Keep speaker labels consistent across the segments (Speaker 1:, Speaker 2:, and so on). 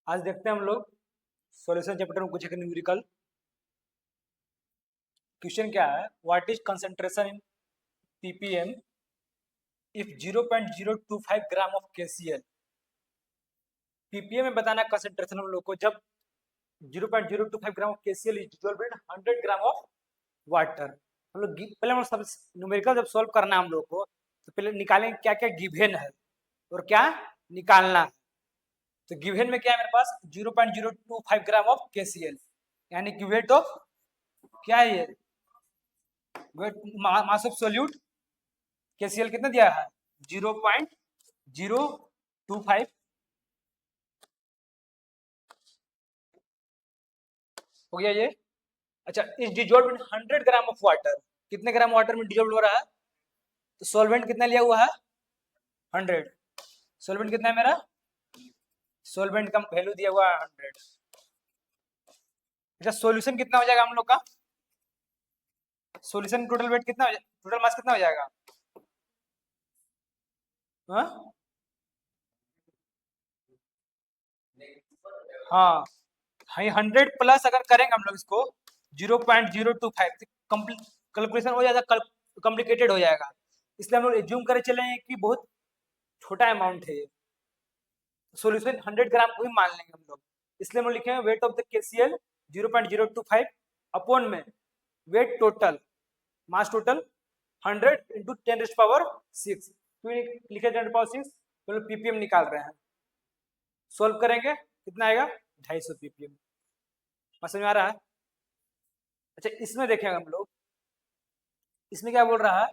Speaker 1: आज देखते हैं हम लोग सॉल्यूशन चैप्टर में कुछ एक न्यूमेरिकल क्वेश्चन क्या है। What is concentration in PPM if 0.025 gram of KCL. Ppm में बताना कंसंट्रेशन हम लोग को जब 0.025 gram of KCL is dissolved in 100 gram of water. हम लोग पहले हम सब न्यूमेरिकल जब सॉल्व करना है हम लोग को तो पहले निकालेंगे क्या क्या गिवन है और क्या निकालना है। तो गिवन में क्या है मेरे पास 0.025 ग्राम ऑफ केसीएल यानी कि वेट ऑफ क्या है ये weight mass of solute KCL कितना दिया है 0.025 हो गया ये। अच्छा इस dissolve in 100 gram of water कितने ग्राम वाटर में डिजोल्व हो रहा है तो सॉल्वेंट कितना लिया हुआ है 100। सॉल्वेंट कितना है मेरा सॉल्वेंट का वैल्यू दिया हुआ है 100। अच्छा सॉल्यूशन कितना हो जाएगा हम लोग का सॉल्यूशन टोटल वेट कितना टोटल मास कितना हो जाएगा हाँ हाँ 100 प्लस अगर करेंगे हम लोग इसको 0.025 कैलकुलेशन हो जाएगा कॉम्प्लिकेटेड हो जाएगा इसलिए हम लोग एज्यूम करे चले कि बहुत छोटा अमाउंट है ये सॉल्यूशन 100 ग्राम को ही मान लेंगे हम लोग इसलिए हम लोग लिखे हैं weight of the KCl 0.025 upon में weight total mass total 100 into 10⁻6 तो लिखे 10⁻6 तो लोग पीपीएम निकाल रहे हैं सोल्व करेंगे कितना आएगा 250 पीपीएम समझ में आ रहा है। अच्छा इसमें देखेंगे हम लोग इसमें क्या बोल रहा है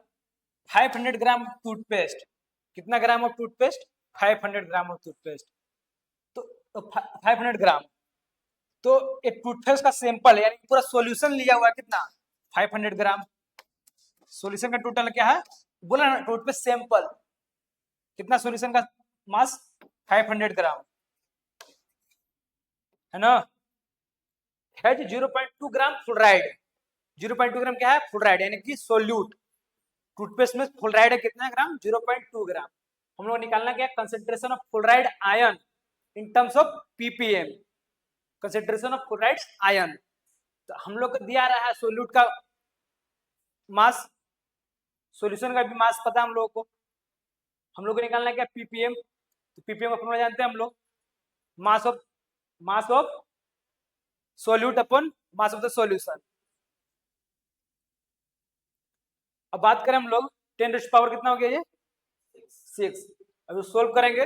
Speaker 1: 500 ग्राम टूथपेस्ट कितना gram of toothpaste 500 gram of toothpaste तो 500 ग्राम तो एक टूथपेस्ट का सैंपल यानी पूरा सॉल्यूशन लिया हुआ है कितना 500 ग्राम सॉल्यूशन का टोटल क्या है बोला ना टूथपेस्ट सैंपल कितना सॉल्यूशन का मास 500 ग्राम है ना है 0.2 ग्राम फ्लोराइड 0.2 ग्राम क्या है फ्लोराइड यानी कि सोल्यूट टूथपेस्ट में फ्लोराइड है कितना ग्राम 0.2 ग्राम हम लोग निकालना क्या concentration of fluoride ion in terms of ppm concentration of fluoride ion तो हम लोग को दिया रहा है सोल्यूट का मास सॉल्यूशन का भी मास पता है हम लोगों को हम लोग को निकालना क्या पीपीएम तो पीपीएम का फॉर्मूला जानते हैं हम लोग mass of solute upon mass of the solution. अब बात करें हम लोग 10 पावर कितना हो गया ये 6 अब सोल्व करेंगे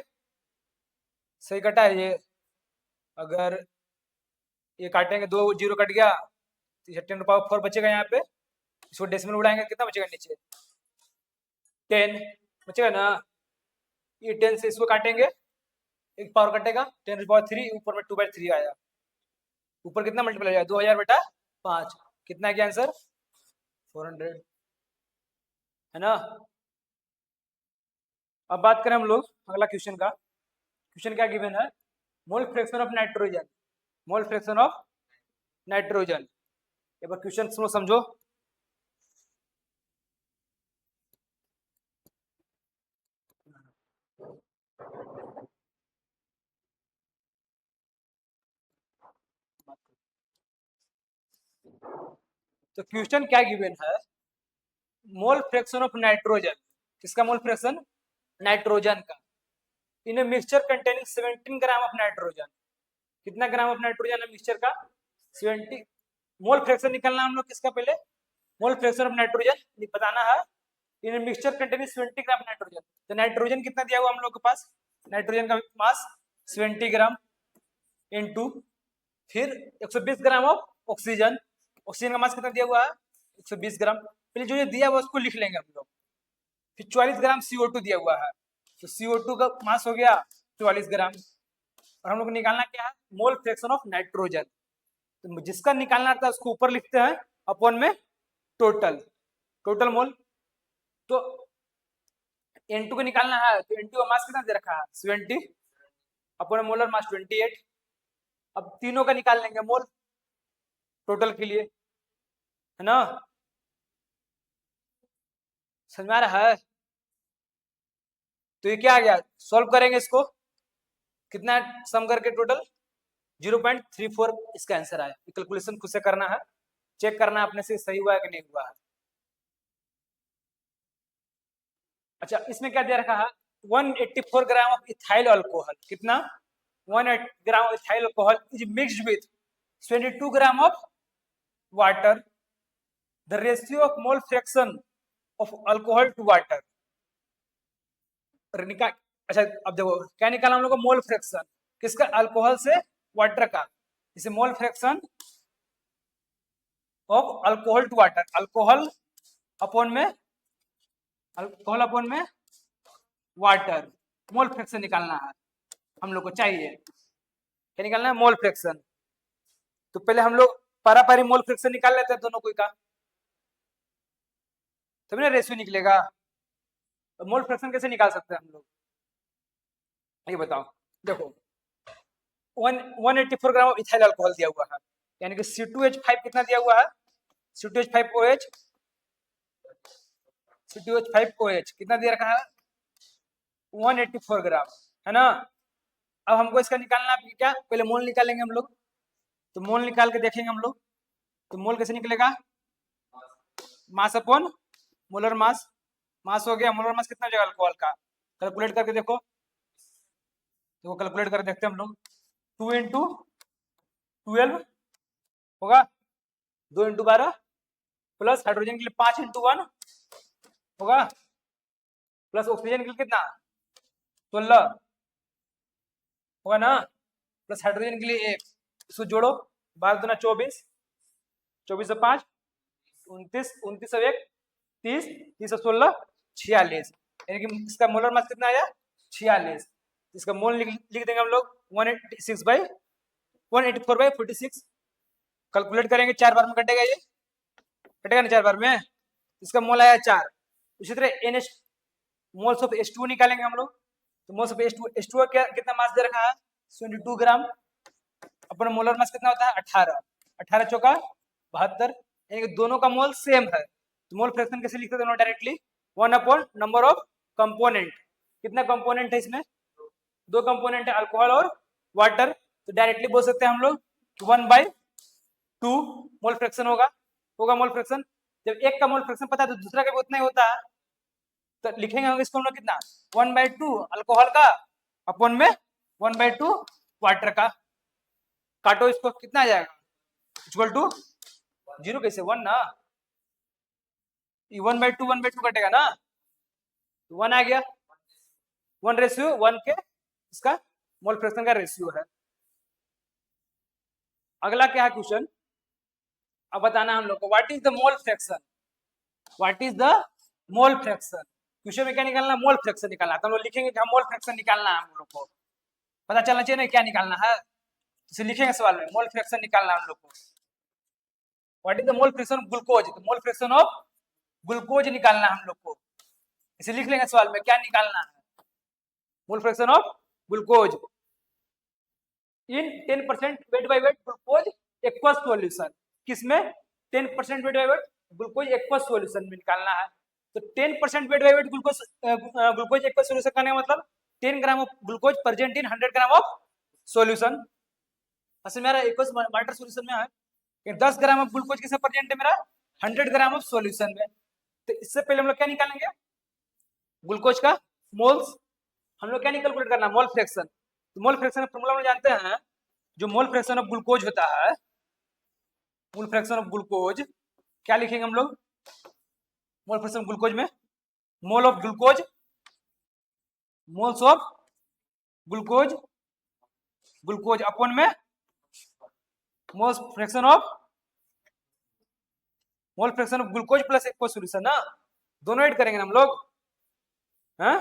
Speaker 1: सही कटा है ये अगर ये काटेंगे 2 जीरो कट गया तो 10⁻4 बचेगा यहाँ पे इसको डेसिमल उड़ाएंगे कितना बचेगा नीचे 10 बचेगा ना ये 10 से इसको काटेंगे एक पावर कटेगा 10⁻3 ऊपर में 2/3 आया ऊपर कितना मल्टीप्लाई आया 2000 बेटा 5 कितना क्या आंसर 400 है ना। अब बात करें हम लोग अगला क्वेश्चन क्या गिवन है मोल fraction of nitrogen mole fraction of nitrogen एक बार क्वेश्चन सुनो समझो तो क्वेश्चन क्या गिवन है मोल फ्रैक्शन ऑफ नाइट्रोजन किसका मोल फ्रैक्शन नाइट्रोजन का in a mixture containing 17 gram of nitrogen कितना ग्राम ऑफ नाइट्रोजन है मिक्सचर का 70 मोल फ्रैक्शन निकालना हम लोग किसका पहले मोल फ्रैक्शन ऑफ नाइट्रोजन बताना है in a mixture containing 70 gram nitrogen तो नाइट्रोजन कितना दिया हुआ हम लोग के पास नाइट्रोजन का मास 70 ग्राम इनटू फिर 120 ग्राम ऑफ ऑक्सीजन ऑक्सीजन का मास कितना दिया हुआ है 120 ग्राम पहले जो ये दिया हुआ उसको लिख लेंगे हम लोग फिर 44 ग्राम CO2 दिया हुआ है तो CO2 का मास हो गया 44 ग्राम और हम लोग निकालना क्या है मोल फ्रैक्शन ऑफ नाइट्रोजन तो जिसका निकालना था उसको ऊपर लिखते हैं अपॉन में टोटल मोल तो N2 को निकालना है तो N2 का मास कितना दे रखा है 70 अपॉन मोलर मास 28 अब तीनों का निकाल लेंगे मोल टोटल के लिए है ना समझ में आ रहा है तो ये क्या आ गया सॉल्व करेंगे इसको कितना सम करके टोटल 0.34 इसका आंसर आया। कैलकुलेशन खुद से करना है, चेक करना अपने से सही हुआ है कि नहीं हुआ है। अच्छा, इसमें क्या दे रखा है, 184 ग्राम ऑफ इथाइल अल्कोहल, कितना, 180 gram of ethyl alcohol is mixed with 22 gram of water, the ratio of mole fraction of alcohol to water. अच्छा अब देखो क्या निकाला हम लोग को, मोल फ्रैक्शन किसका, अल्कोहल से वाटर का, इसे mole fraction of alcohol to water, alcohol upon में वाटर, मोल फ्रैक्शन निकालना है हम लोग को, चाहिए क्या निकालना है, मोल फ्रैक्शन। तो पहले हम लोग पारापारी मोल फ्रैक्शन निकाल लेते हैं दोनों कोई का, तभी ना रेशियो निकलेगा। तो मोल फ्रैक्शन कैसे निकाल सकते हैं हम लोग, ये बताओ। देखो 184 ग्राम ऑफ इथाइल अल्कोहल दिया हुआ है, यानी कि C2H5 कितना दिया हुआ है, C2H5OH कितना दे रखा है, 184 ग्राम, है ना। अब हमको इसका निकालना है क्या, पहले मोल निकालेंगे हम लोग, तो मोल निकाल के देखेंगे हम लोग, तो मोल कैसे निकलेगा, मास अपॉन मोलर मास, मास हो गया, मोलर मास कितना हो जाएगा अल्कोहल का, कैलकुलेट करके देखो, तो कैलकुलेट कर देखते हैं हम लोग, 2 इंटू 12 होगा, 2 इंटू 12 प्लस हाइड्रोजन के लिए 5 इंटू 1 होगा, प्लस ऑक्सीजन के लिए कितना 16 होगा ना, प्लस हाइड्रोजन के लिए 1, इसको जोड़ो, 12 दूना 24, 24 से 5 29, 29 से 1 30, 30 से 16 46, यानी कि इसका मोलर मास कितना आया 46। इसका मोल लिख देंगे हम लोग 184/46, कैलकुलेट करेंगे 4 बार में कटेगा, ये कटेगा ना 4 बार में, इसका मोल आया 4। इसी तरह NH मोल्स ऑफ H2O निकालेंगे हम लोग, तो मोल्स ऑफ H2O क्या कितना मास दे रखा है 22 ग्राम, अपना मोलर मास कितना होता है 18, 18 चौका 72, यानी कि दोनों का मोल सेम है, तो मोल फ्रैक्शन कैसे लिखते हैं directly, 1 upon number of component, कितना कंपोनेंट है इसमें, 2 कंपोनेंट है अल्कोहल और वाटर, तो डायरेक्टली बोल सकते हैं हम लोग 1/2 मोल फ्रैक्शन होगा मोल फ्रैक्शन। जब एक का मोल फ्रैक्शन पता है तो दूसरा का भी उतना ही होता है, तो लिखेंगे हम इसको हम लोग कितना 1/2 अल्कोहल का अपॉन में 1/2 वाटर का, काटो इसको कितना आ जाएगा, इक्वल टू 0 कैसे 1 ना, 1/2 कटेगा ना, 1 आ गया, 1:1 के इसका मोल फ्रैक्शन का रेशियो है। अगला क्या है क्वेश्चन, अब बताना हम लोग को what is the mole fraction, what is the mole fraction, question में क्या निकालना, मोल फ्रैक्शन निकालना, तो हम लोग लिखेंगे कि हम मोल फ्रैक्शन निकालना है, हम लोग को पता चलना चाहिए ना क्या निकालना है, इसे लिखेंगे सवाल में, मोल फ्रैक्शन निकालना हम लोग को, what is the mole fraction of glucose, तो मोल फ्रैक्शन ऑफ ग्लूकोज निकालना हम लोग को, इसे लिख लेंगे सवाल में क्या निकालना है, मोल fraction of glucose in 10% weight by weight glucose aqueous solution, किसमें 10% weight by weight glucose aqueous solution में निकालना है, तो 10% weight by weight glucose aqueous solution करने का मतलब 10 gram of glucose present in 100 gram of solution, असल मेरा एक्वस वाटर सॉल्यूशन में है कि 10 ग्राम ऑफ ग्लूकोज किसमें प्रेजेंट है मेरा 100 ग्राम ऑफ सॉल्यूशन में, तो इससे पहले हम लोग क्या निकालेंगे ग्लूकोज का मोल्स, हम लोग क्या कैलकुलेट करना मोल फ्रैक्शन, तो मोल फ्रैक्शन का फॉर्मूला हम जानते हैं, जो मोल फ्रैक्शन ऑफ ग्लूकोज होता है, मोल फ्रैक्शन ऑफ ग्लूकोज क्या लिखेंगे हम लोग, मोल फ्रैक्शन ग्लूकोज में mole of glucose, moles of glucose, glucose upon में mole fraction of glucose plus aqueous solution ना, दोनों ऐड करेंगे हम लोग, हैं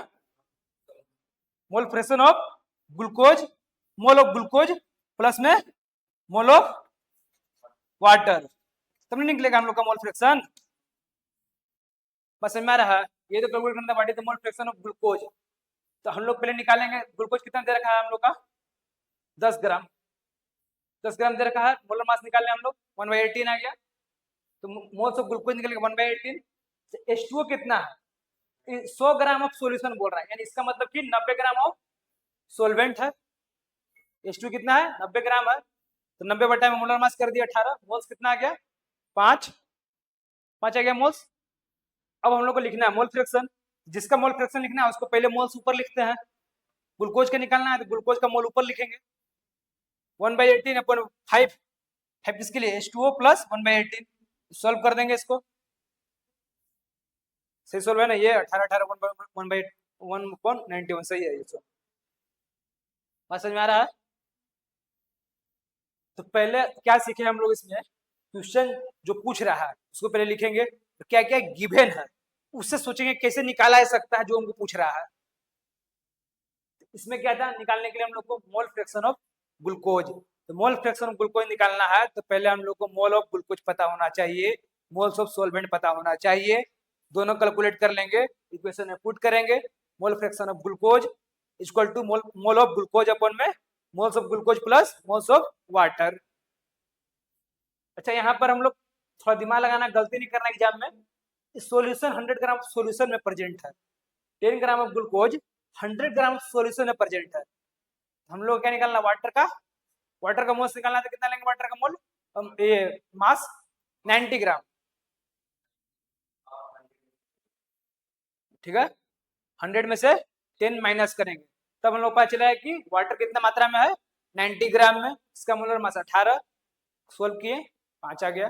Speaker 1: mole fraction of glucose, mole of glucose plus में मोल ऑफ वाटर, तब नहीं निकलेगा हम लोग का मोल फ्रैक्शन, बस समझ में आ रहा है, ये तो कैलकुलेट करना what is the mole fraction of glucose, तो हम लोग पहले निकालेंगे ग्लूकोज कितना दे रखा है हम लोग का 10 ग्राम, 10 ग्राम दे रखा है, मोलर मास निकालने हम लोग 1/18 आ गया, तो मोल्स ऑफ ग्लूकोज निकलेगा 1/18, तो H2O कितना है 100 ग्राम ऑफ सॉल्यूशन बोल रहा है, यानी इसका मतलब कि 90 ग्राम ऑफ सोलवेंट है, H2 कितना है 90 ग्राम है, तो 90 में मोलर मास कर दिया 18, मोल्स कितना आ गया 5 आ गया मोल्स। अब हम लोग को लिखना है मोल फ्रैक्शन, जिसका मोल फ्रैक्शन लिखना है उसको पहले मोल्स ऊपर लिखते हैं, ग्लूकोज का निकालना है तो ग्लूकोज का मोल ऊपर लिखेंगे 1/18 अपन 5 किसके लिए H2O प्लस 1/18, सॉल्व कर देंगे इसको, सही सॉल्व है ना, ये 18 1/1/91 सही है ये सॉल्व, बात समझ में आ रहा है। तो पहले क्या सीखे हम लोग इसमें, क्वेश्चन जो पूछ रहा है उसको पहले लिखेंगे, तो क्या क्या गिवन है उससे सोचेंगे कैसे निकाला जा सकता है जो हमको पूछ रहा है। इसमें क्या था, निकालने के लिए हम लोग को मोल फ्रैक्शन ऑफ ग्लूकोज, तो मोल फ्रैक्शन ऑफ ग्लूकोज निकालना है तो पहले हम लोग को मोल ऑफ ग्लूकोज पता होना चाहिए, मोल्स ऑफ सॉल्वेंट पता होना चाहिए, दोनों कैलकुलेट कर लेंगे, इक्वेशन में पुट करेंगे, mole fraction of glucose equal to mole of glucose upon में moles of glucose plus moles of water. अच्छा यहाँ पर हम लोग थोड़ा दिमाग लगाना, गलती नहीं करना एग्जाम में, सॉल्यूशन 100 ग्राम सॉल्यूशन में प्रेजेंट है, 10 gram of glucose 100 gram solution में प्रेजेंट है, हम लोग क्या निकालना वाटर का, वाटर का मोल्स निकालना तो कितना लेंगे वाटर का मोल, ये मास 90 ग्राम, ठीक है, 100 में से 10 माइनस करेंगे तब हम लोग पता चला है कि वाटर कितना मात्रा में है 90 ग्राम में, इसका मोलर मास 18, सोल्व किए 5 आ गया।